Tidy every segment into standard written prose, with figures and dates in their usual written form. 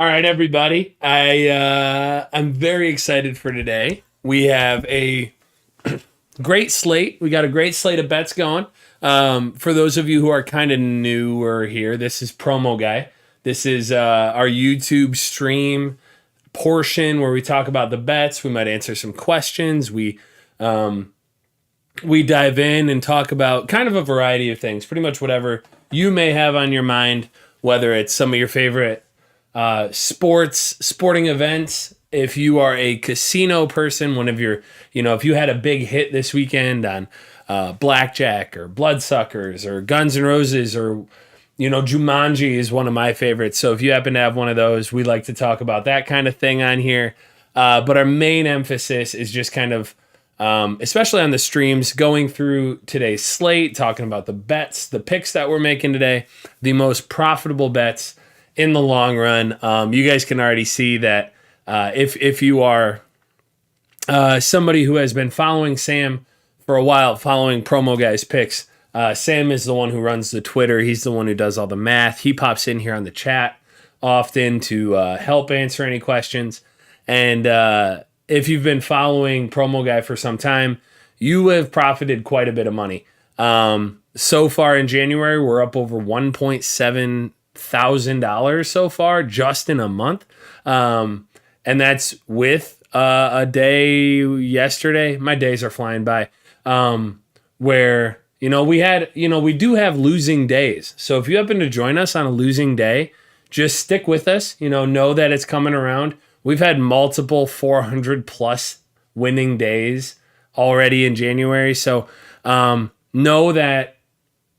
All right, everybody. I'm very excited for today. We have a great slate. We got a great slate of bets going. For those of you who are kind of newer here, this is Promoguy. This is our YouTube stream portion where we talk about the bets. We might answer some questions. We dive in and talk about kind of a variety of things, pretty much whatever you may have on your mind, whether it's some of your favorite sporting events. If you are a casino person, one of your, if you had a big hit this weekend on blackjack or bloodsuckers or Guns N' Roses or, Jumanji is one of my favorites. So if you happen to have one of those, we like to talk about that kind of thing on here. But our main emphasis is just kind of, especially on the streams, going through today's slate, talking about the bets, the picks that we're making today, the most profitable bets in the long run. You guys can already see that if you are somebody who has been following Sam for a while, following Promoguy's picks, Sam is the one who runs the Twitter. He's the one who does all the math. He pops in here on the chat often to help answer any questions. And if you've been following Promoguy for some time, you have profited quite a bit of money. So far in January, we're up over $1,700 so far just in a month. And that's with a day yesterday. My days are flying by. Where, we do have losing days. So if you happen to join us on a losing day, just stick with us, know that it's coming around. We've had multiple 400 plus winning days already in January. So know that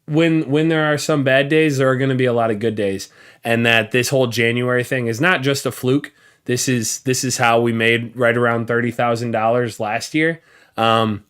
when there are some bad days, there are going to be a lot of good days, and that this whole January thing is not just a fluke. This is how we made right around $30,000 last year. How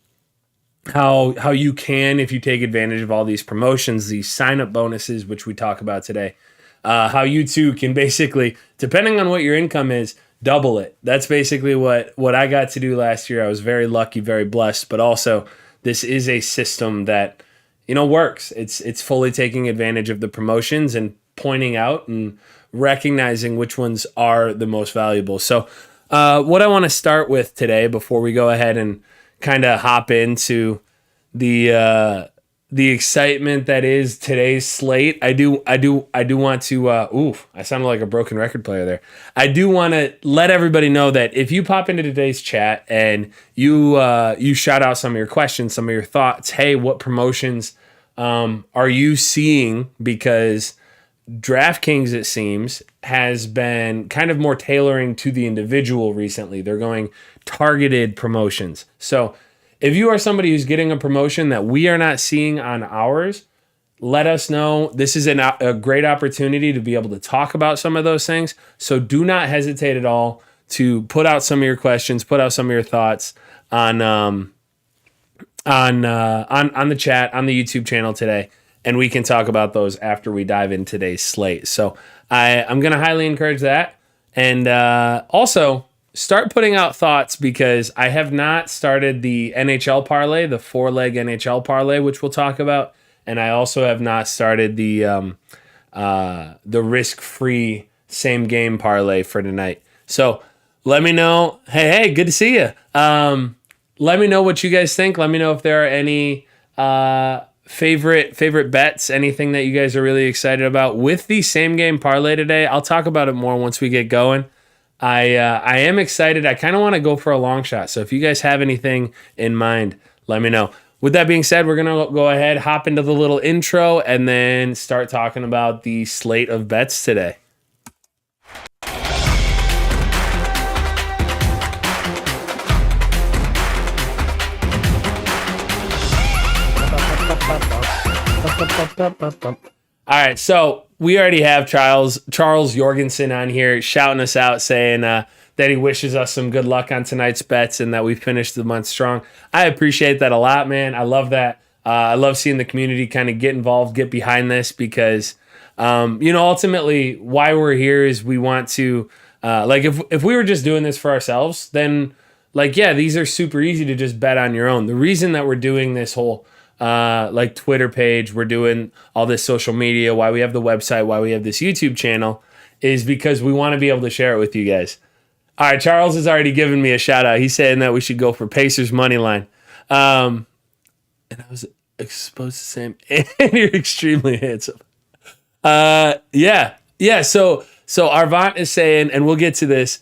you can, if you take advantage of all these promotions, these sign-up bonuses, which we talk about today, how you too can basically, depending on what your income is, double it. That's basically what I got to do last year. I was very lucky, very blessed, but also this is a system that, works. It's fully taking advantage of the promotions and pointing out and recognizing which ones are the most valuable. So what I want to start with today before we go ahead and kind of hop into the excitement that is today's slate. I do want to I sounded like a broken record player there. I do want to let everybody know that if you pop into today's chat and you shout out some of your questions, some of your thoughts, hey, what promotions are you seeing? Because DraftKings, it seems, has been kind of more tailoring to the individual recently. They're going targeted promotions. So if you are somebody who's getting a promotion that we are not seeing on ours, let us know. This is a great opportunity to be able to talk about some of those things. So do not hesitate at all to put out some of your questions, put out some of your thoughts on the chat, on the YouTube channel today, and we can talk about those after we dive in today's slate. So I'm going to highly encourage that. And also start putting out thoughts, because I have not started the NHL parlay, the 4-leg NHL parlay, which we'll talk about. And I also have not started the risk-free same game parlay for tonight. So let me know. Hey, good to see you. Let me know what you guys think. Let me know if there are any favorite bets, anything that you guys are really excited about with the same game parlay today. I'll talk about it more once we get going. I am excited. I kind of want to go for a long shot. So if you guys have anything in mind, let me know. With that being said, we're going to go ahead, hop into the little intro, and then start talking about the slate of bets today. All right, so we already have Charles Jorgensen on here shouting us out, saying that he wishes us some good luck on tonight's bets and that we finished the month strong. I appreciate that a lot, man. I love that. I love seeing the community kind of get involved, get behind this, because ultimately why we're here is we want to if we were just doing this for ourselves, then these are super easy to just bet on your own. The reason that we're doing this whole Twitter page, we're doing all this social media, why we have the website, why we have this YouTube channel, is because we want to be able to share it with you guys. All right, Charles has already given me a shout out. He's saying that we should go for Pacers money line. And I was exposed to Sam, and you're extremely handsome. Yeah. So Arvant is saying, and we'll get to this.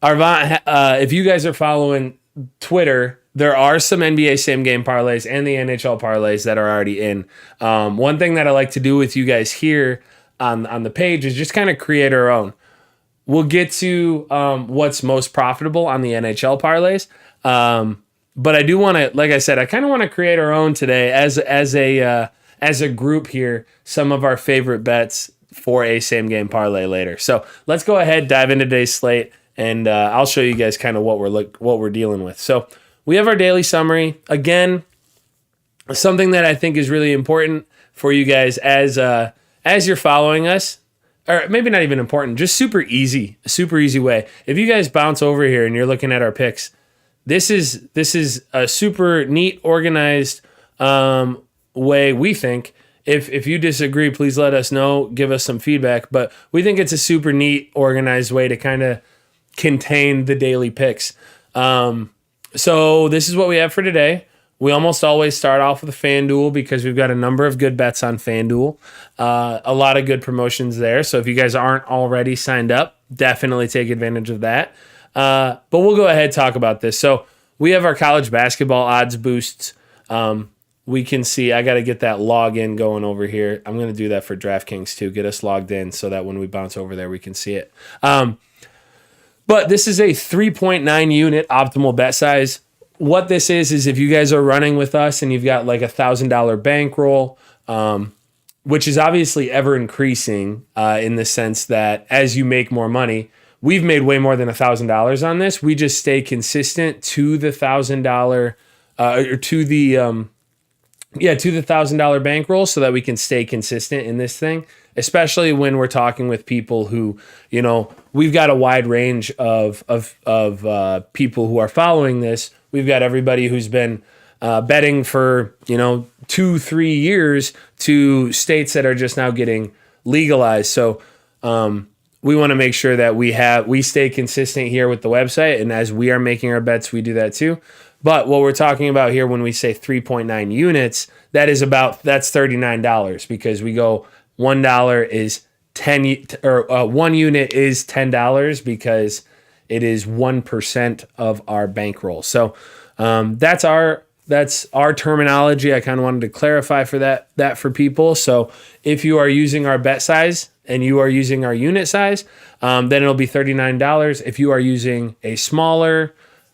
Arvant, if you guys are following Twitter, there are some NBA same game parlays and the NHL parlays that are already in. One thing that I like to do with you guys here on the page is just kind of create our own. We'll get to what's most profitable on the NHL parlays. But I do want to, like I said, I kind of want to create our own today as a group here, some of our favorite bets for a same game parlay later. So let's go ahead, dive into today's slate, and I'll show you guys kind of what we're dealing with. So we have our daily summary. Again, something that I think is really important for you guys as you're following us. Or maybe not even important, just super easy way. If you guys bounce over here and you're looking at our picks, this is a super neat, organized way, we think. If you disagree, please let us know, give us some feedback. But we think it's a super neat, organized way to kind of contain the daily picks. So this is what we have for today. We almost always start off with a Fanduel because we've got a number of good bets on Fanduel. A lot of good promotions there. So if you guys aren't already signed up, definitely take advantage of that. But we'll go ahead and talk about this. So we have our college basketball odds boosts. We can see, I got to get that login going over here. I'm going to do that for DraftKings too. Get us logged in so that when we bounce over there, we can see it. But this is a 3.9 unit optimal bet size. What this is if you guys are running with us and you've got like $1,000 bankroll, which is obviously ever increasing in the sense that as you make more money, we've made way more than $1,000 on this. We just stay consistent to the $1,000 or to the $1,000 bankroll so that we can stay consistent in this thing, especially when we're talking with people who, we've got a wide range of people who are following this. We've got everybody who's been betting for, 2-3 years to states that are just now getting legalized. So we want to make sure that we stay consistent here with the website. And as we are making our bets, we do that too. But what we're talking about here when we say 3.9 units, that's $39 because we go $1 is 10 or 1 unit is $10 because it is 1% of our bankroll. So that's our terminology. I kind of wanted to clarify for that for people. So if you are using our bet size and you are using our unit size, then it'll be $39. If you are using a smaller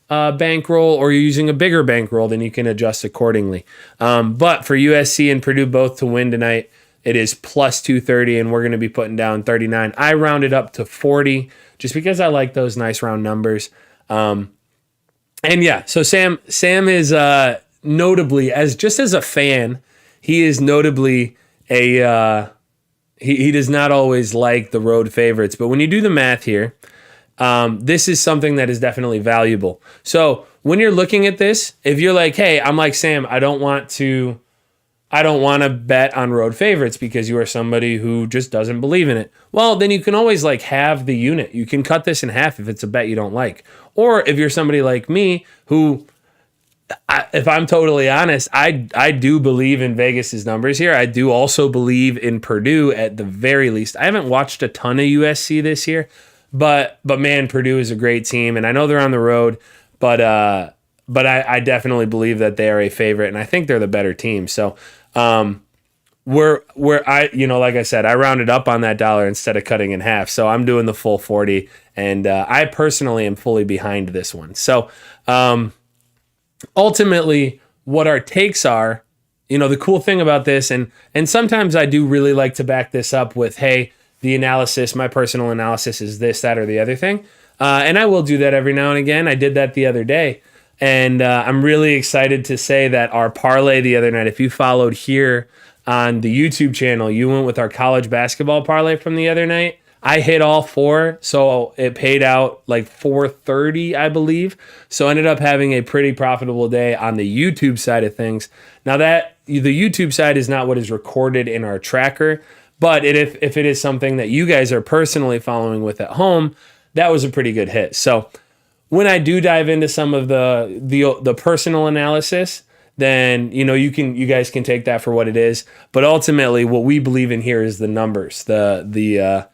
bankroll or you're using a bigger bankroll, then you can adjust accordingly. But for USC and Purdue both to win tonight, it is plus 230, and we're going to be putting down 39. I rounded up to 40 just because I like those nice round numbers. And yeah, so Sam is notably, as a fan, he is notably he does not always like the road favorites. But when you do the math here, this is something that is definitely valuable. So when you're looking at this, if you're like, hey, I'm like Sam, I don't want to bet on road favorites because you are somebody who just doesn't believe in it. Well, then you can always have the unit. You can cut this in half if it's a bet you don't like. Or if you're somebody like me who, if I'm totally honest, I do believe in Vegas's numbers here. I do also believe in Purdue at the very least. I haven't watched a ton of USC this year, but man, Purdue is a great team, and I know they're on the road, but I definitely believe that they are a favorite, and I think they're the better team. So like I said, I rounded up on that dollar instead of cutting in half. So I'm doing the full 40, and I personally am fully behind this one. So ultimately, what our takes are, the cool thing about this, and sometimes I do really like to back this up with, hey, the analysis, my personal analysis is this, that, or the other thing. And I will do that every now and again. I did that the other day. And I'm really excited to say that our parlay the other night, if you followed here on the YouTube channel, you went with our college basketball parlay from the other night. I hit all four, so it paid out like $430, I believe. So I ended up having a pretty profitable day on the YouTube side of things. Now that the YouTube side is not what is recorded in our tracker, But if it is something that you guys are personally following with at home, that was a pretty good hit. So when I do dive into some of the personal analysis, then you guys can take that for what it is. But ultimately, what we believe in here is the numbers, the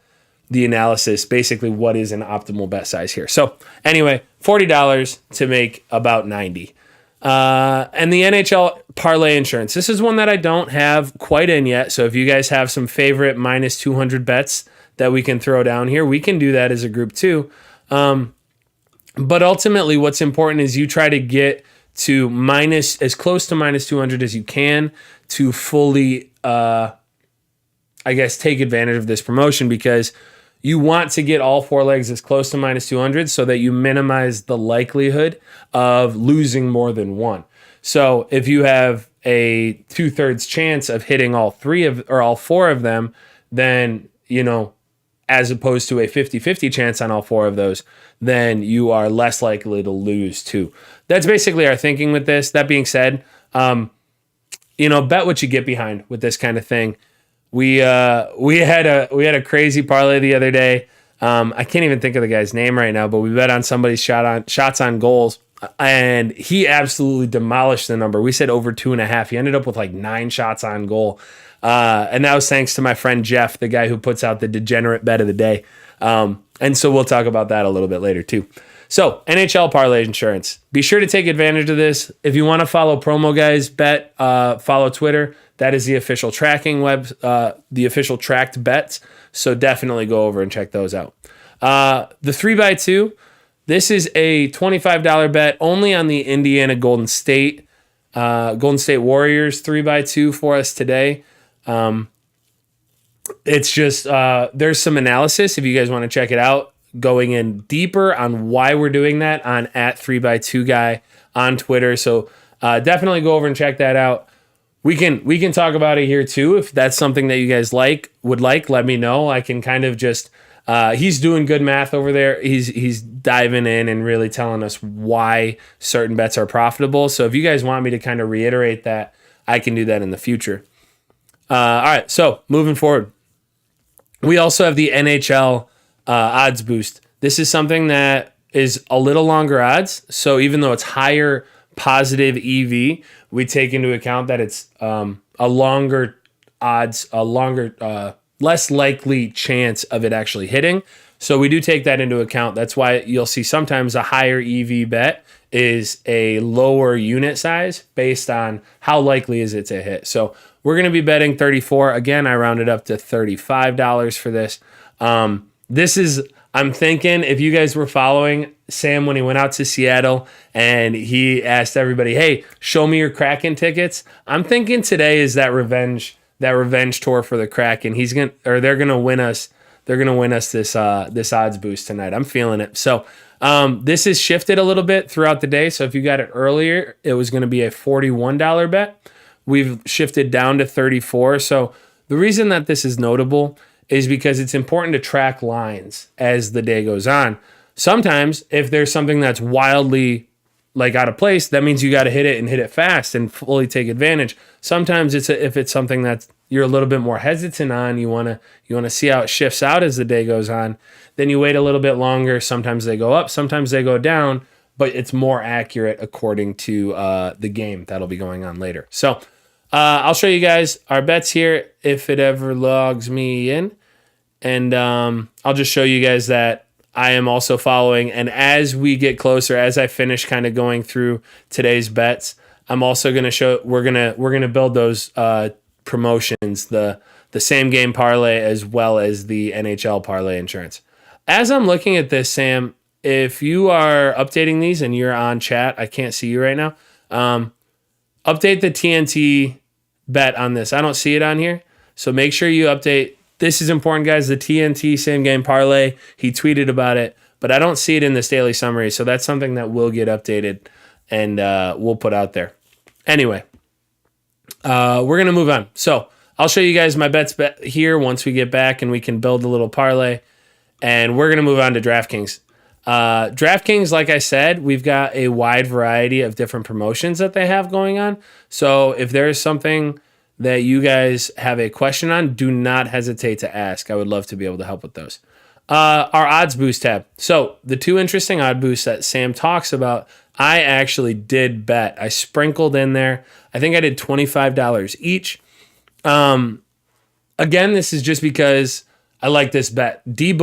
analysis, basically what is an optimal bet size here. So anyway, $40 to make about 90. And the NHL parlay insurance. This is one that I don't have quite in yet. So if you guys have some favorite minus 200 bets that we can throw down here, we can do that as a group too. But ultimately, what's important is you try to get to as close to minus 200 as you can to fully, take advantage of this promotion, because you want to get all four legs as close to minus 200 so that you minimize the likelihood of losing more than one. So if you have a 2/3 chance of hitting all four of them, then, as opposed to a 50-50 chance on all four of those, then you are less likely to lose too. That's basically our thinking with this. That being said, bet what you get behind with this kind of thing. We had a crazy parlay the other day. I can't even think of the guy's name right now, but we bet on somebody's shots on goals, and he absolutely demolished the number. We said over 2.5. He ended up with like 9 shots on goal. And that was thanks to my friend Jeff, the guy who puts out the degenerate bet of the day. And so we'll talk about that a little bit later too. So NHL parlay insurance. Be sure to take advantage of this. If you want to follow Promoguy's bet, follow Twitter. That is the official tracking the official tracked bets. So definitely go over and check those out. The 3x2. This is a $25 bet only on the Indiana Golden State Warriors 3x2 for us today. It's just, there's some analysis if you guys want to check it out, going in deeper on why we're doing that on @3x2guy on Twitter. So definitely go over and check that out. We can talk about it here too. If that's something that you guys would like, let me know. I can kind of just, he's doing good math over there. He's diving in and really telling us why certain bets are profitable. So if you guys want me to kind of reiterate that, I can do that in the future. All right, so moving forward, we also have the NHL odds boost. This is something that is a little longer odds. So even though it's higher positive EV, we take into account that it's a longer odds, less likely chance of it actually hitting. So we do take that into account. That's why you'll see sometimes a higher EV bet is a lower unit size based on how likely is it to hit. So we're going to be betting 34. Again, I rounded up to $35 for this. I'm thinking if you guys were following Sam when he went out to Seattle and he asked everybody, hey, show me your Kraken tickets. I'm thinking today is that revenge tour for the Kraken. They're going to win us. They're going to win us this odds boost tonight. I'm feeling it. So this is shifted a little bit throughout the day. So if you got it earlier, it was going to be a $41 bet. We've shifted down to 34. So the reason that this is notable is because it's important to track lines as the day goes on. Sometimes if there's something that's wildly out of place, that means you got to hit it and hit it fast and fully take advantage. Sometimes if it's something that you're a little bit more hesitant on, you want to see how it shifts out as the day goes on, then you wait a little bit longer. Sometimes they go up, sometimes they go down, but it's more accurate according to the game that'll be going on later. So I'll show you guys our bets here if it ever logs me in. And I'll just show you guys that I am also following. And as we get closer, as I finish kind of going through today's bets, I'm also going to show we're gonna build those promotions, the same game parlay as well as the NHL parlay insurance. As I'm looking at this, Sam, if you are updating these and you're on chat, I can't see you right now. Update the TNT bet on this. I don't see it on here, so make sure you update. This is important, guys. The TNT same game parlay. He tweeted about it, but I don't see it in this daily summary. So that's something that will get updated and we'll put out there. Anyway, we're going to move on. So I'll show you guys my bets here once we get back and we can build a little parlay. And we're going to move on to DraftKings. DraftKings, like I said, we've got a wide variety of different promotions that they have going on. So if there's something that you guys have a question on, do not hesitate to ask. I would love to be able to help with those. Our odds boost tab. So the two interesting odd boosts that Sam talks about, I actually did bet. I sprinkled in there. I think I did $25 each. Again, this is just because I like this bet. Devin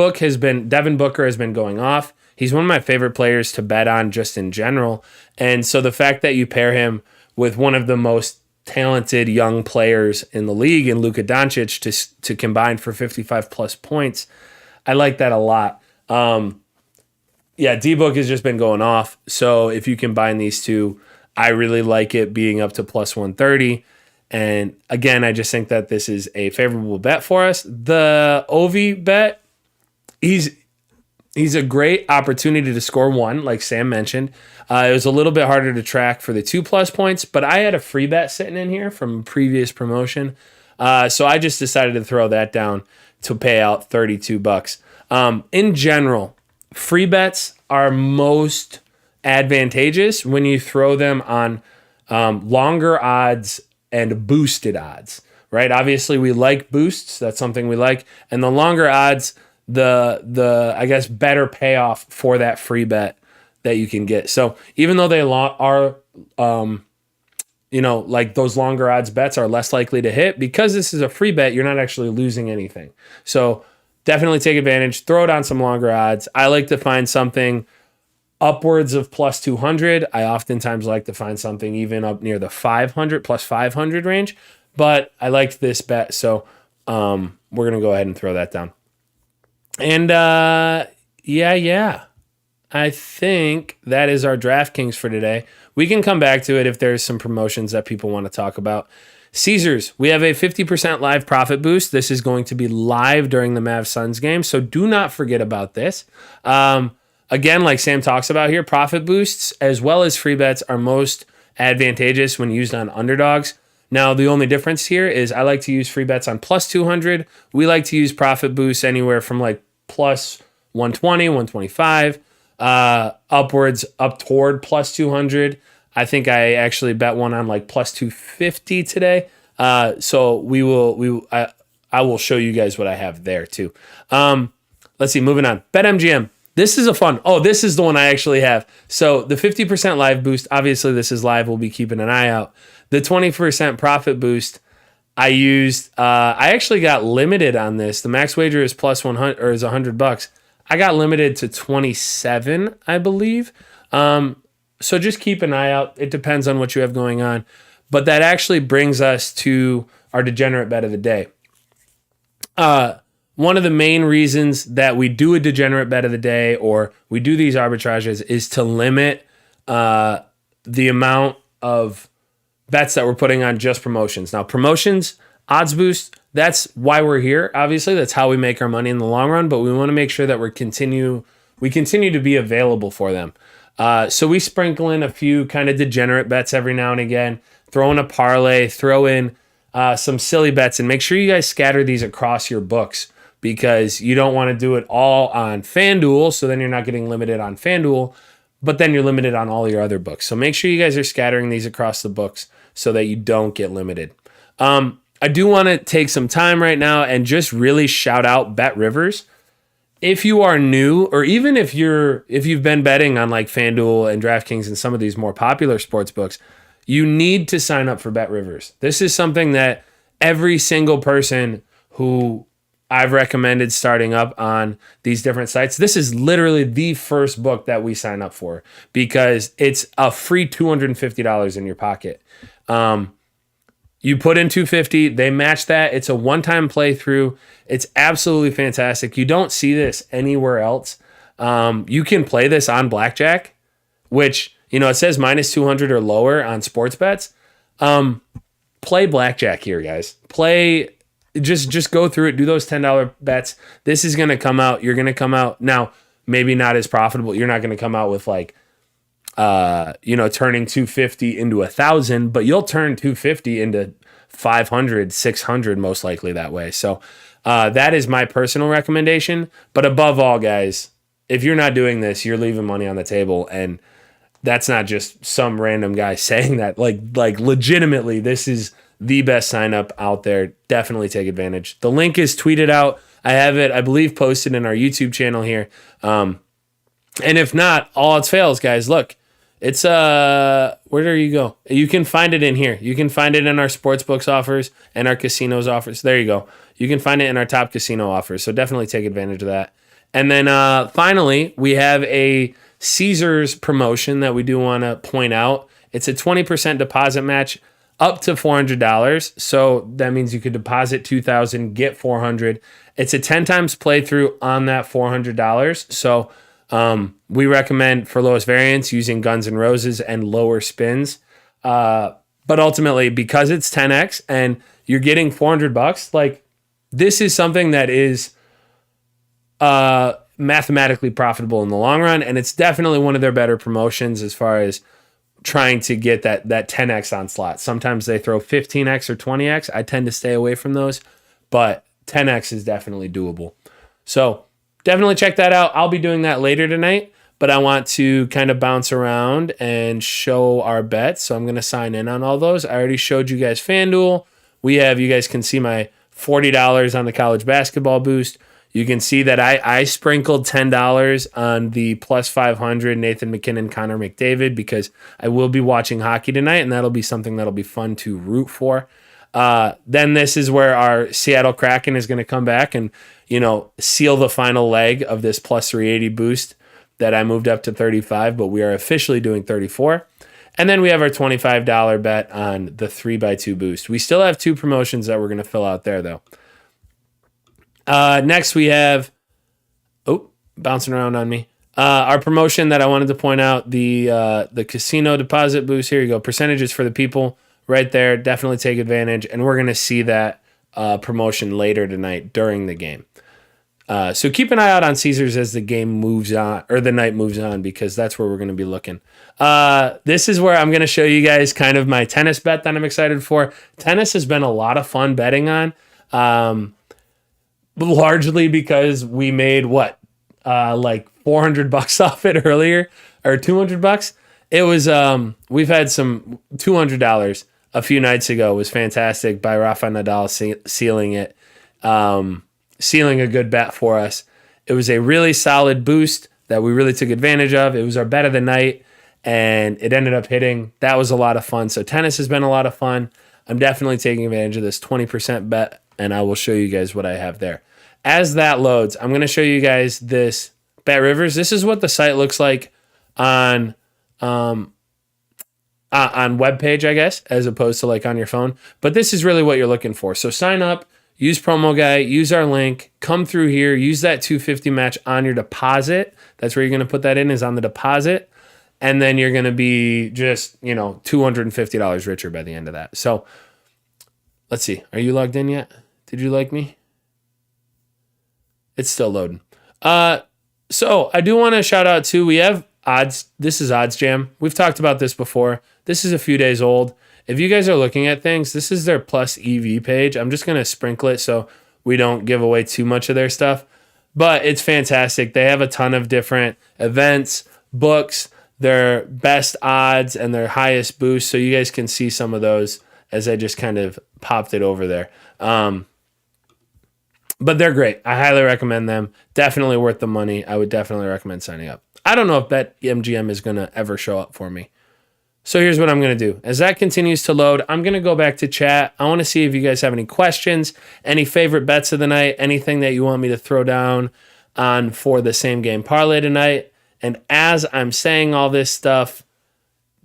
Booker has been going off. He's one of my favorite players to bet on just in general. And so the fact that you pair him with one of the most talented young players in the league in Luka Doncic to combine for 55 plus points, I like that a lot. D-Book has just been going off. So if you combine these two, I really like it being up to plus 130. And again, I just think that this is a favorable bet for us. The Ovi bet, he's a great opportunity to score one, like Sam mentioned. It was a little bit harder to track for the 2+ points, but I had a free bet sitting in here from previous promotion. So I just decided to throw that down to pay out $32. In general, free bets are most advantageous when you throw them on longer odds and boosted odds, right? Obviously, we like boosts. That's something we like. And the longer odds, the I guess better payoff for that free bet that you can get. So even though they are like those longer odds bets are less likely to hit, because this is a free bet, you're not actually losing anything. So definitely take advantage, throw it on some longer odds. I like to find something upwards of plus 200. I oftentimes like to find something even up near the 500 plus 500 range, but I liked this bet. So we're going to go ahead and throw that down. And I think that is our DraftKings for today. We can come back to it if there's some promotions that people want to talk about. Caesars, we have a 50% live profit boost. This is going to be live during the Mavs Suns game, so do not forget about this. Again, like Sam talks about here, profit boosts as well as free bets are most advantageous when used on underdogs. Now, the only difference here is I like to use free bets on plus 200. We like to use profit boosts anywhere from like plus 120, 125, upwards up toward plus 200. I think I actually bet one on like plus 250 today. So I will show you guys what I have there too. Let's see, moving on. BetMGM. This is a fun. Oh, this is the one I actually have. So the 50% live boost, obviously this is live. We'll be keeping an eye out. The 20% profit boost, I used, I actually got limited on this. The max wager is plus 100 or is $100. I got limited to 27, I believe. So just keep an eye out. It depends on what you have going on. But that actually brings us to our degenerate bet of the day. One of the main reasons that we do a degenerate bet of the day or we do these arbitrages is to limit the amount of bets that we're putting on just promotions. Now, promotions, odds boost, that's why we're here. Obviously, that's how we make our money in the long run, but we want to make sure that we continue to be available for them. So we sprinkle in a few kind of degenerate bets every now and again, throw in a parlay, throw in some silly bets, and make sure you guys scatter these across your books because you don't want to do it all on Fanduel, so then you're not getting limited on Fanduel, but then you're limited on all your other books. So make sure you guys are scattering these across the books so that you don't get limited. I do want to take some time right now and just really shout out BetRivers. If you are new, or even if you've been betting on like FanDuel and DraftKings and some of these more popular sports books, you need to sign up for BetRivers. This is something that every single person who I've recommended starting up on these different sites, this is literally the first book that we sign up for because it's a free $250 in your pocket. You put in $250, they match that. It's a one-time playthrough. It's absolutely fantastic. You don't see this anywhere else. You can play this on blackjack, which, it says minus 200 or lower on sports bets. Play blackjack here, guys. Just go through it. Do those $10 bets. This is going to come out. You're going to come out now, maybe not as profitable. You're not going to come out with like, turning 250 into 1,000, but you'll turn 250 into 500, 600 most likely that way. So that is my personal recommendation. But above all, guys, if you're not doing this, you're leaving money on the table. And that's not just some random guy saying that. Like legitimately, this is the best sign up out there. Definitely take advantage. The link is tweeted out. I have it, I believe, posted in our YouTube channel here. And if not, all else fails, guys. Look, it's where do you go? You can find it in here. You can find it in our sportsbooks offers and our casinos offers. There you go. You can find it in our top casino offers. So definitely take advantage of that. And then finally, we have a Caesars promotion that we do want to point out. It's a 20% deposit match up to $400. So that means you could deposit $2,000, get $400. It's a 10 times playthrough on that $400. So we recommend for lowest variance using Guns N' Roses and lower spins. But ultimately, because it's 10x and you're getting $400, like this is something that is mathematically profitable in the long run, and it's definitely one of their better promotions as far as trying to get that 10x on slots. Sometimes they throw 15x or 20x. I tend to stay away from those, but 10x is definitely doable. So definitely check that out. I'll be doing that later tonight, but I want to kind of bounce around and show our bets. So I'm going to sign in on all those. I already showed you guys FanDuel. You guys can see my $40 on the college basketball boost. You can see that I sprinkled $10 on the plus 500 Nathan McKinnon, Connor McDavid, because I will be watching hockey tonight, and that'll be something that'll be fun to root for. Then this is where our Seattle Kraken is going to come back and, seal the final leg of this plus 380 boost that I moved up to 35, but we are officially doing 34. And then we have our $25 bet on the 3x2 boost. We still have 2 promotions that we're going to fill out there, though. Next we have, bouncing around on me. Our promotion that I wanted to point out, the casino deposit boost. Here you go. Percentages for the people right there. Definitely take advantage. And we're going to see that promotion later tonight during the game. So keep an eye out on Caesars as the game moves on, or the night moves on, because that's where we're going to be looking. This is where I'm going to show you guys kind of my tennis bet that I'm excited for. Tennis has been a lot of fun betting on. Largely because we made like $400 off it earlier, or $200. It was we've had some $200 a few nights ago. It was fantastic by Rafa Nadal sealing it, sealing a good bet for us. It was a really solid boost that we really took advantage of. It was our bet of the night, and it ended up hitting. That was a lot of fun. So tennis has been a lot of fun. I'm definitely taking advantage of this 20% bet, and I will show you guys what I have there. As that loads, I'm going to show you guys this BetRivers. This is what the site looks like on web page, I guess, as opposed to like on your phone. But this is really what you're looking for. So sign up, use Promoguy, use our link, come through here, use that 250 match on your deposit. That's where you're going to put that in, is on the deposit. And then you're going to be just, $250 richer by the end of that. So let's see. Are you logged in yet? Did you like me? It's still loading. So I do want to shout out too. We have odds. This is Odds Jam. We've talked about this before. This is a few days old. If you guys are looking at things, this is their plus EV page. I'm just going to sprinkle it so we don't give away too much of their stuff. But it's fantastic. They have a ton of different events, books, their best odds, and their highest boost. So you guys can see some of those as I just kind of popped it over there. But they're great. I highly recommend them. Definitely worth the money. I would definitely recommend signing up. I don't know if BetMGM is going to ever show up for me. So here's what I'm going to do. As that continues to load, I'm going to go back to chat. I want to see if you guys have any questions, any favorite bets of the night, anything that you want me to throw down on for the same game parlay tonight. And as I'm saying all this stuff,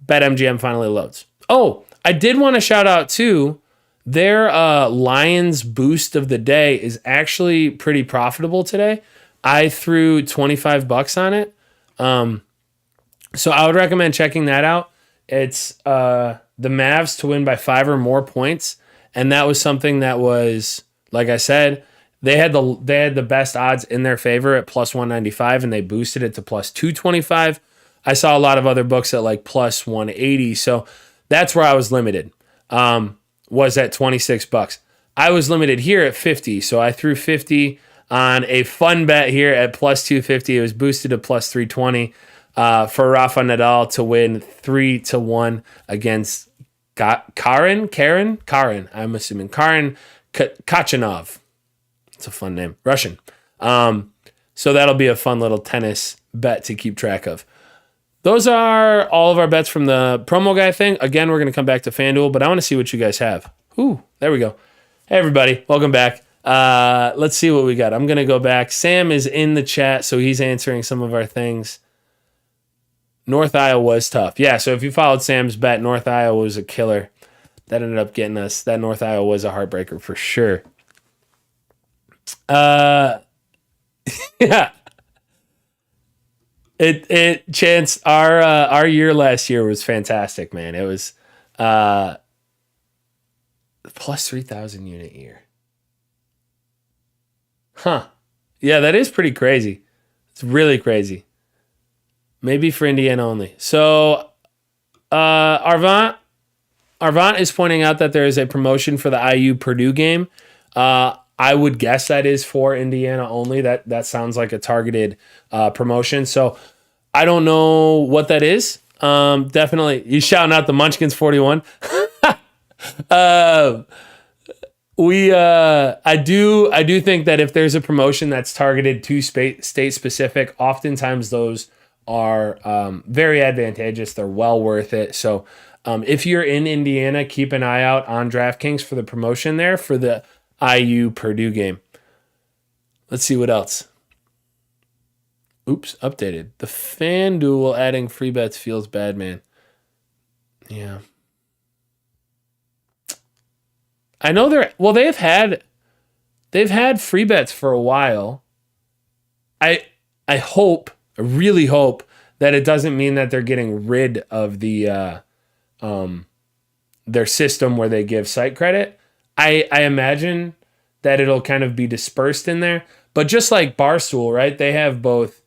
BetMGM finally loads. Oh, I did want to shout out too, their Lions boost of the day is actually pretty profitable today. I threw $25 on it. So I would recommend checking that out. It's the Mavs to win by 5 or more points. And that was something that was, like I said, they had the best odds in their favor at plus 195, and they boosted it to plus 225. I saw a lot of other books at like plus 180. So that's where I was limited. Was at $26. I was limited here at 50, so I threw 50 on a fun bet here at plus 250. It was boosted to plus 320 for Rafa Nadal to win 3-1 against Karen, I'm assuming. Karen Kachanov. It's a fun name. Russian. So that'll be a fun little tennis bet to keep track of. Those are all of our bets from the Promoguy thing. Again, we're going to come back to FanDuel, but I want to see what you guys have. Ooh, there we go. Hey, everybody. Welcome back. Let's see what we got. I'm going to go back. Sam is in the chat, so he's answering some of our things. North Iowa was tough. Yeah, so if you followed Sam's bet, North Iowa was a killer. That ended up getting us. That North Iowa was a heartbreaker for sure. Yeah. Chance, our year last year was fantastic, man. It was plus 3,000 unit year. Huh. Yeah, that is pretty crazy. It's really crazy. Maybe for Indiana only. So Arvant is pointing out that there is a promotion for the IU Purdue game. I would guess that is for Indiana only. That sounds like a targeted promotion. So I don't know what that is. Definitely, you shouting out the Munchkins 41. I do think that if there's a promotion that's targeted to state specific, oftentimes those are very advantageous. They're well worth it. So if you're in Indiana, keep an eye out on DraftKings for the promotion there for the IU Purdue game. Let's see what else. Oops, updated. The FanDuel adding free bets feels bad, man. Yeah. I know they've had free bets for a while. I really hope that it doesn't mean that they're getting rid of the their system where they give site credit. I imagine that it'll kind of be dispersed in there. But just like Barstool, right? They have both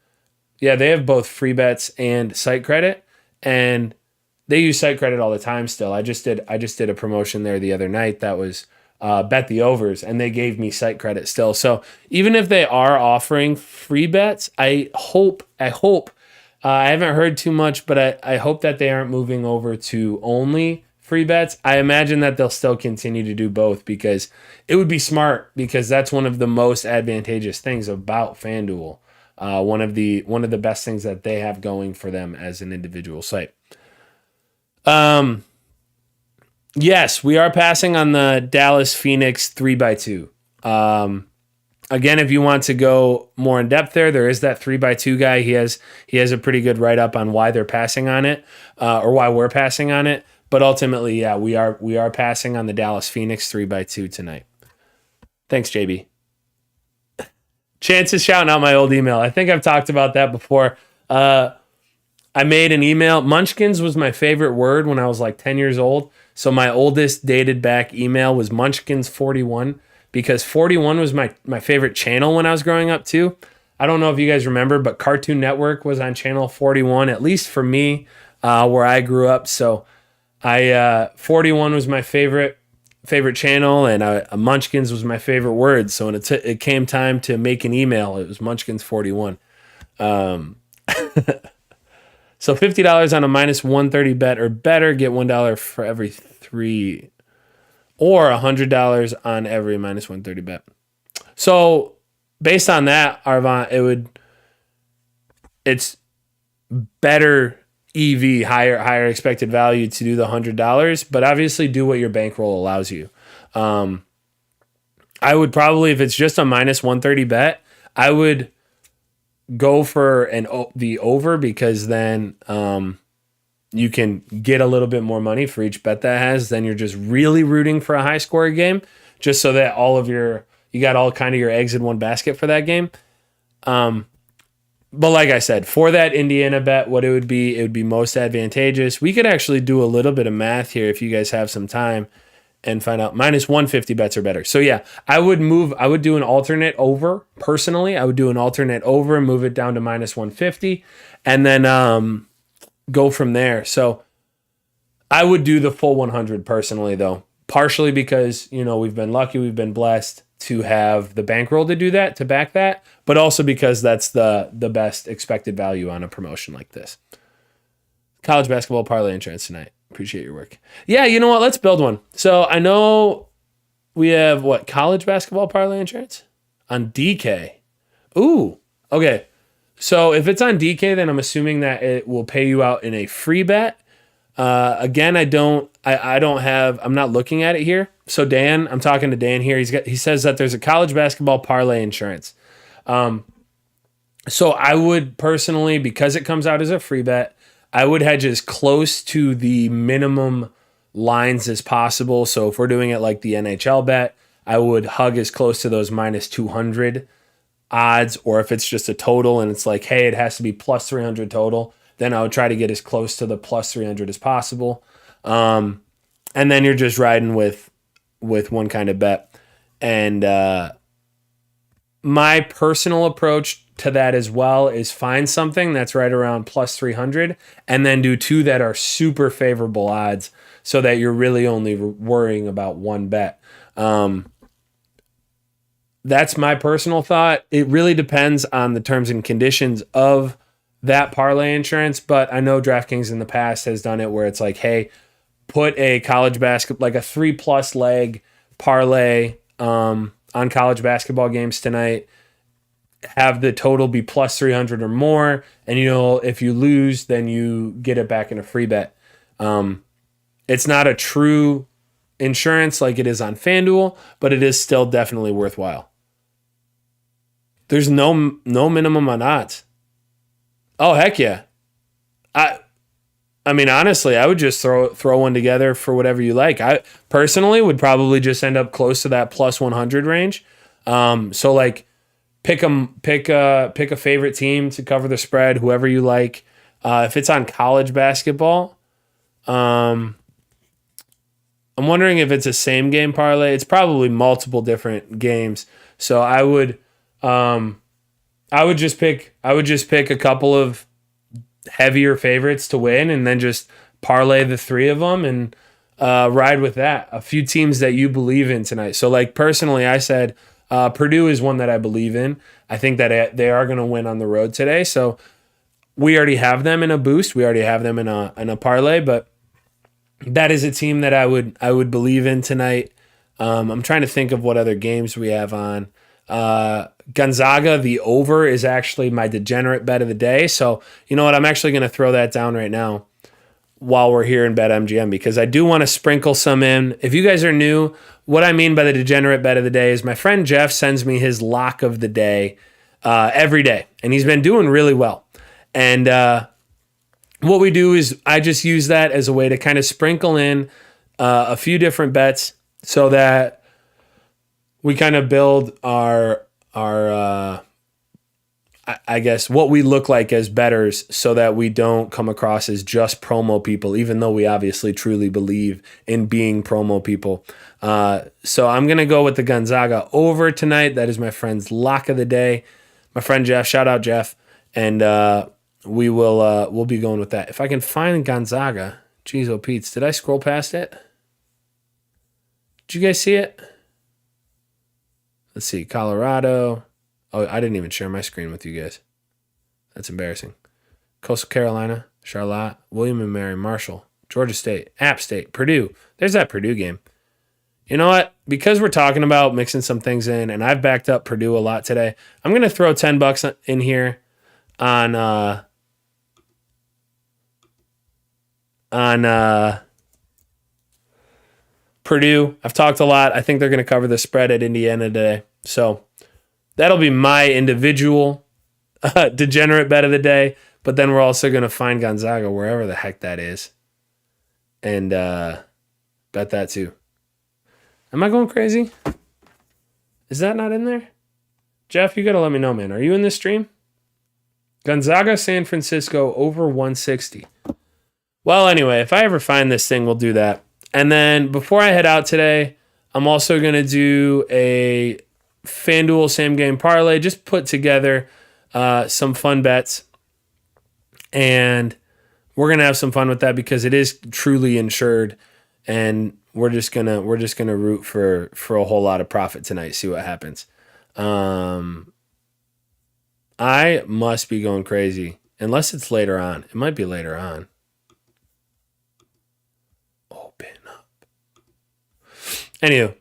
free bets and site credit, and they use site credit all the time still. I just did a promotion there the other night that was bet the overs, and they gave me site credit still. So even if they are offering free bets, I hope I haven't heard too much, but I hope that they aren't moving over to only free bets. I imagine that they'll still continue to do both because it would be smart, because that's one of the most advantageous things about FanDuel. One of the best things that they have going for them as an individual site. Yes, we are passing on the Dallas Phoenix 3x2. Again, if you want to go more in depth there is that 3x2 guy. He has a pretty good write up on why they're passing on it, or why we're passing on it. But ultimately, yeah, we are passing on the Dallas Phoenix 3x2 tonight. Thanks, JB. Chance is shouting out my old email. I think I've talked about that before. I made an email. Munchkins was my favorite word when I was like 10 years old. So my oldest dated back email was Munchkins41, because 41 was my favorite channel when I was growing up too. I don't know if you guys remember, but Cartoon Network was on channel 41, at least for me, where I grew up. So 41 was my favorite channel, and Munchkins was my favorite word. So when it came time to make an email, it was Munchkins41. So $50 on a minus 130 bet or better, get $1 for every 3, or $100 on every minus 130 bet. So based on that, Arvant, it's better EV, higher expected value to do the $100, but obviously do what your bankroll allows you. I would probably, if it's just a minus 130 bet, I would go for the over, because then you can get a little bit more money for each bet that has. Then you're just really rooting for a high score game, just so that you got all kind of your eggs in one basket for that game. But like I said, for that Indiana bet, what it would be most advantageous. We could actually do a little bit of math here if you guys have some time and find out. Minus 150 bets are better. So yeah, I would do an alternate over. Personally, I would do an alternate over and move it down to minus 150, and then go from there. So I would do the full 100 personally, though, partially because, we've been lucky, we've been blessed to have the bankroll to do that, to back that, but also because that's the best expected value on a promotion like this. College basketball parlay insurance tonight. Appreciate your work. Yeah, you know what? Let's build one. So I know we have college basketball parlay insurance on DK. Ooh, okay. So if it's on DK, then I'm assuming that it will pay you out in a free bet. Again, I'm not looking at it here. So Dan, I'm talking to Dan here. He says that there's a college basketball parlay insurance. So I would personally, because it comes out as a free bet, I would hedge as close to the minimum lines as possible. So if we're doing it like the NHL bet, I would hug as close to those minus 200 odds, or if it's just a total and it's like, hey, it has to be plus 300 total, then I would try to get as close to the plus 300 as possible. And then you're just riding with one kind of bet. And my personal approach to that as well is find something that's right around plus 300 and then do two that are super favorable odds so that you're really only worrying about one bet. That's my personal thought. It really depends on the terms and conditions of that parlay insurance, but I know DraftKings in the past has done it where it's like, hey, put a college basketball, like a 3+ leg parlay on college basketball games tonight, have the total be plus 300 or more, and if you lose, then you get it back in a free bet. It's not a true insurance like it is on Fanduel, but it is still definitely worthwhile. There's no minimum on odds. Oh, heck yeah. I mean, honestly, I would just throw one together for whatever you like. I personally would probably just end up close to that plus 100 range. So like pick a favorite team to cover the spread, whoever you like. If it's on college basketball, I'm wondering if it's a same game parlay. It's probably multiple different games. So I would just pick a couple of heavier favorites to win and then just parlay the three of them and ride with that. A few teams that you believe in tonight. So like personally, I said Purdue is one that I believe in. I think that they are going to win on the road today. So we already have them in a boost. We already have them in a parlay, but that is a team that I would believe in tonight. I'm trying to think of what other games we have on. Gonzaga, the over, is actually my degenerate bet of the day. So you know what? I'm actually going to throw that down right now while we're here in BetMGM because I do want to sprinkle some in. If you guys are new, what I mean by the degenerate bet of the day is my friend Jeff sends me his lock of the day every day, and he's been doing really well. And what we do is I just use that as a way to kind of sprinkle in a few different bets so that we kind of build our I guess what we look like as bettors so that we don't come across as just promo people, even though we obviously truly believe in being promo people. So I'm going to go with the Gonzaga over tonight. That is my friend's lock of the day. My friend Jeff, shout out Jeff. And we'll be going with that. If I can find Gonzaga, geez, oh Pete's, did I scroll past it? Did you guys see it? Let's see, Colorado. Oh, I didn't even share my screen with you guys. That's embarrassing. Coastal Carolina, Charlotte, William and Mary, Marshall, Georgia State, App State, Purdue. There's that Purdue game. You know what? Because we're talking about mixing some things in, and I've backed up Purdue a lot today, I'm going to throw $10 in here on Purdue. I've talked a lot. I think they're going to cover the spread at Indiana today. So that'll be my individual degenerate bet of the day. But then we're also going to find Gonzaga wherever the heck that is and bet that too. Am I going crazy? Is that not in there? Jeff, you got to let me know, man. Are you in this stream? Gonzaga, San Francisco, over 160. Well, anyway, if I ever find this thing, we'll do that. And then before I head out today, I'm also going to do a FanDuel same game parlay. Just put together some fun bets. And we're going to have some fun with that because it is truly insured. And we're just gonna root for a whole lot of profit tonight, see what happens. I must be going crazy. Unless it's later on. It might be later on. Anywho,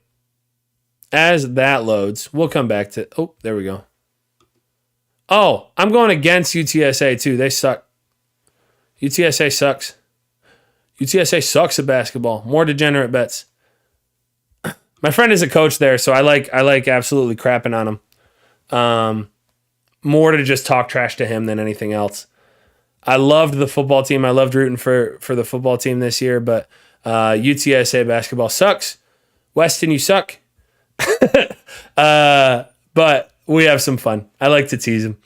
as that loads, we'll come back to... Oh, there we go. Oh, I'm going against UTSA too. They suck. UTSA sucks. UTSA sucks at basketball. More degenerate bets. My friend is a coach there, so I like absolutely crapping on him. More to just talk trash to him than anything else. I loved the football team. I loved rooting for the football team this year, but UTSA basketball sucks. Weston, you suck. But we have some fun. I like to tease him.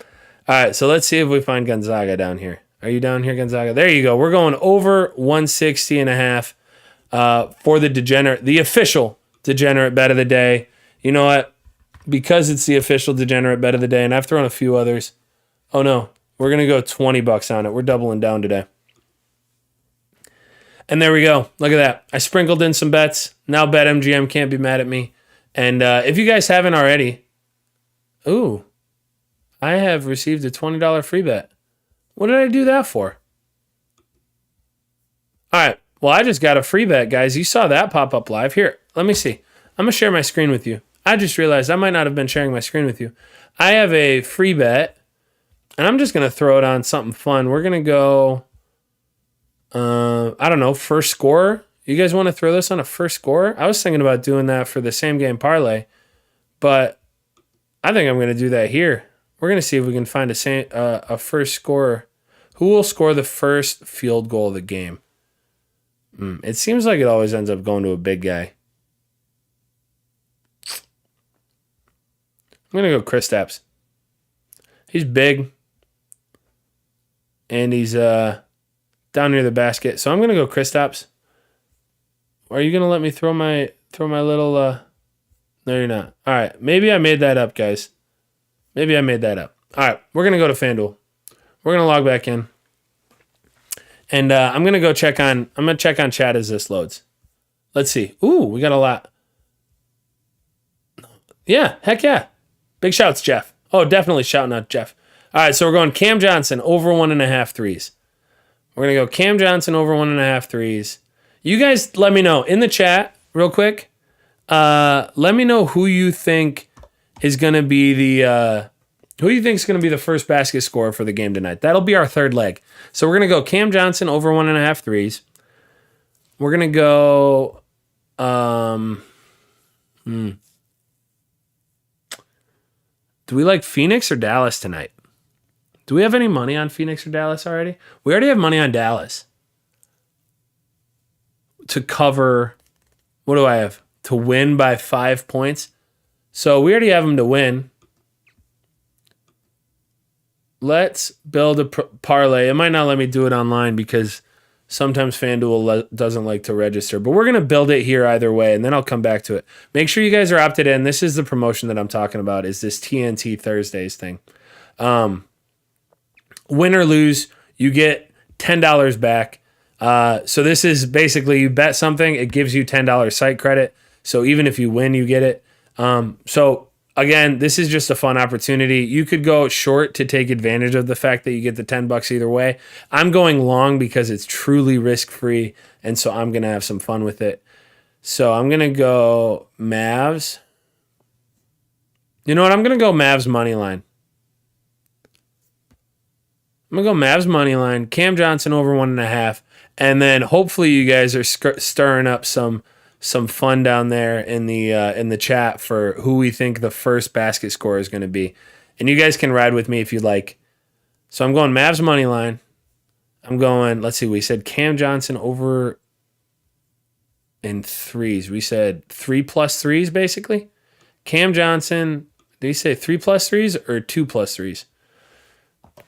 All right, so let's see if we find Gonzaga down here. Are you down here, Gonzaga? There you go. We're going over 160.5 for the official degenerate bet of the day. You know what? Because it's the official degenerate bet of the day, and I've thrown a few others. Oh no, we're gonna go $20 on it. We're doubling down today. And there we go. Look at that. I sprinkled in some bets. Now BetMGM can't be mad at me. And if you guys haven't already, I have received a $20 free bet. What did I do that for? All right. Well, I just got a free bet, guys. You saw that pop up live. Here, let me see. I'm going to share my screen with you. I just realized I might not have been sharing my screen with you. I have a free bet, and I'm just going to throw it on something fun. We're going to go, I don't know, first scorer. You guys want to throw this on a first scorer? I was thinking about doing that for the same game parlay, but I think I'm going to do that here. We're going to see if we can find a first scorer. Who will score the first field goal of the game? It seems like it always ends up going to a big guy. I'm going to go Kristaps. He's big. And he's down near the basket. So I'm going to go Kristaps. Are you going to let me throw my little... No, you're not. All right. Maybe I made that up, guys. Maybe I made that up. All right. We're going to go to Fanduel. We're going to log back in. And I'm going to check on chat as this loads. Let's see. Ooh, we got a lot. Yeah, heck yeah. Big shouts, Jeff. Oh, definitely shouting out Jeff. All right, so we're going Cam Johnson over 1.5 threes. We're going to go Cam Johnson over 1.5 threes. You guys let me know in the chat real quick. Let me know who you think is going to be the first basket scorer for the game tonight. That'll be our third leg. So we're going to go Cam Johnson over 1.5 threes. We're going to go do we like Phoenix or Dallas tonight? Do we have any money on Phoenix or Dallas already? We already have money on Dallas. To cover, what do I have? To win by 5 points. So we already have them to win. Let's build a parlay. It might not let me do it online because sometimes FanDuel doesn't like to register. But we're going to build it here either way, and then I'll come back to it. Make sure you guys are opted in. This is the promotion that I'm talking about, is this TNT Thursdays thing. Win or lose, you get $10 back. So this is basically you bet something, it gives you $10 site credit. So even if you win, you get it. So again, this is just a fun opportunity. You could go short to take advantage of the fact that you get the $10 either way. I'm going long because it's truly risk-free, and so I'm going to have some fun with it. So I'm going to go Mavs. You know what? I'm going to go Mavs money line. I'm going to go Mavs money line, Cam Johnson over 1.5, and then hopefully you guys are stirring up some fun down there in the chat for who we think the first basket scorer is going to be. And you guys can ride with me if you like. So I'm going Mavs money line. I'm going, let's see, we said Cam Johnson over in threes. We said 3+ threes basically. Cam Johnson, did he say 3+ threes or 2+ threes?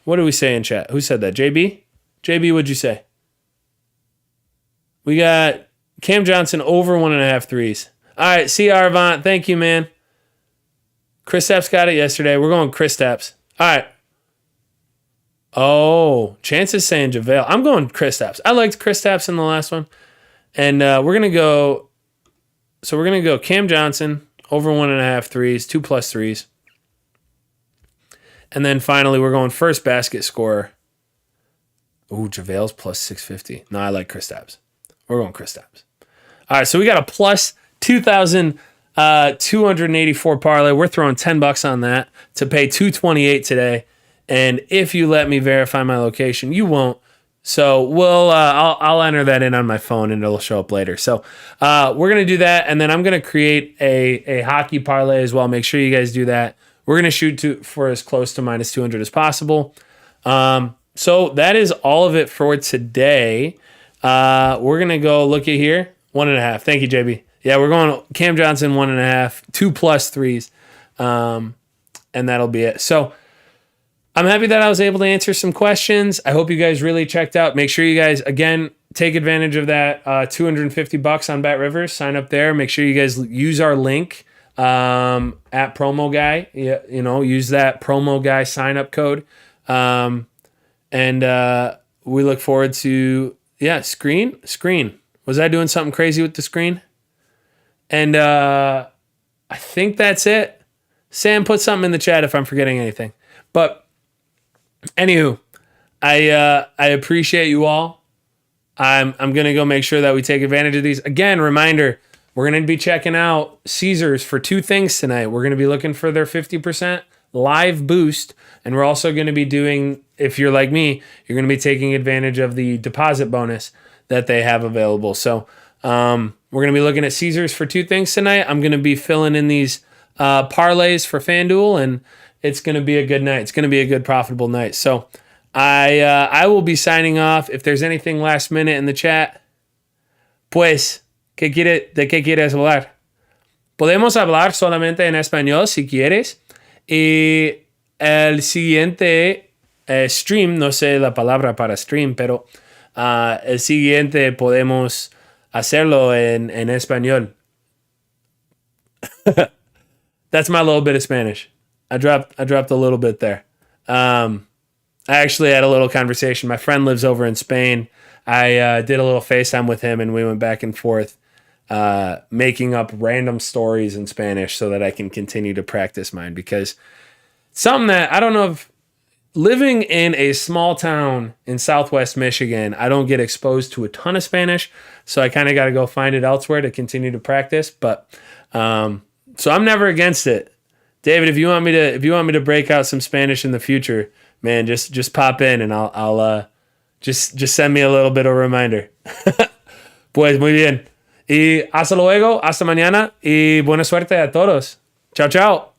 What do we say in chat? Who said that? JB? JB, what'd you say? We got Cam Johnson over 1.5 threes. All right, see Arvant. Thank you, man. Kristaps got it yesterday. We're going Kristaps. All right. Oh, Chance is saying JaVale. I'm going Kristaps. I liked Kristaps in the last one. And we're going to go... So we're going to go Cam Johnson over 1.5 threes, 2+ threes. And then finally, we're going first basket scorer. Ooh, JaVale's plus 650. No, I like Kristaps. We're going Kristaps. All right, so we got a plus 2,284 parlay. We're throwing $10 on that to pay $228 today. And if you let me verify my location, you won't. So I'll enter that in on my phone and it'll show up later. So we're gonna do that, and then I'm gonna create a hockey parlay as well. Make sure you guys do that. We're gonna shoot for as close to minus 200 as possible. So that is all of it for today. We're gonna go look at here 1.5. Thank you, JB. Yeah, we're going Cam Johnson 1.5, 2+ threes, and that'll be it. So I'm happy that I was able to answer some questions. I hope you guys really checked out. Make sure you guys, again, take advantage of that $250 on BetRivers. Sign up there. Make sure you guys use our link at Promoguy. Use that Promoguy sign-up code. And we look forward to, screen. Was I doing something crazy with the screen? And I think that's it. Sam, put something in the chat if I'm forgetting anything. But anywho, I appreciate you all. I'm gonna go make sure that we take advantage of these. Again, reminder, we're gonna be checking out Caesars for 2 things tonight. We're gonna be looking for their 50% live boost, and we're also gonna be doing, if you're like me, you're gonna be taking advantage of the deposit bonus that they have available. So we're gonna be looking at Caesars for 2 things tonight. I'm gonna be filling in these parlays for Fanduel, and it's going to be a good night. It's going to be a good, profitable night. So I will be signing off. If there's anything last minute in the chat, pues, ¿de qué quieres hablar? Podemos hablar solamente en español si quieres. Y el siguiente stream, no sé la palabra para stream, pero el siguiente podemos hacerlo en español. That's my little bit of Spanish. I dropped a little bit there. I actually had a little conversation. My friend lives over in Spain. I did a little FaceTime with him, and we went back and forth making up random stories in Spanish so that I can continue to practice mine, because something that I don't know if living in a small town in Southwest Michigan, I don't get exposed to a ton of Spanish, so I kind of got to go find it elsewhere to continue to practice. But so I'm never against it. David, if you want me to break out some Spanish in the future, man, just pop in and I'll just send me a little bit of a reminder. Pues muy bien. Y hasta luego, hasta mañana y buena suerte a todos. Chao, chao.